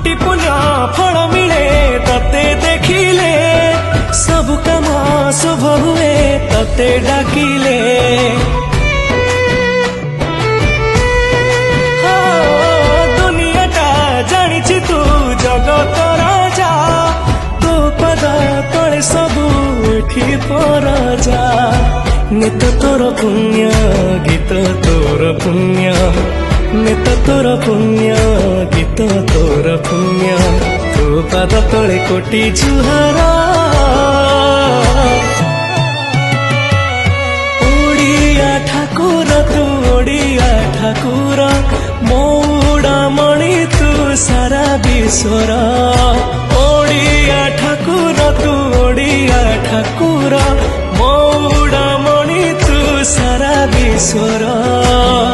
कोटि पुण्य फल मिले तते देखिले सब काम शुभ हुए तते डाकिले दुनियाटा जानिछि तू जगत राजा तो पद तले सबू एठी परजा नित तोर पुण्य गीत तोर पुण्य नित तोर पुण्य गीत तोर पुण्य तू पद तले कोटि जुहार ओडिया ठाकुर तू ओडिया ठाकुर मौड़ा मणि तू सारा विश्वर ओडिया ठाकुर तू ओडिया ठाकुर मौड़ा मणि तू सारा विश्वर।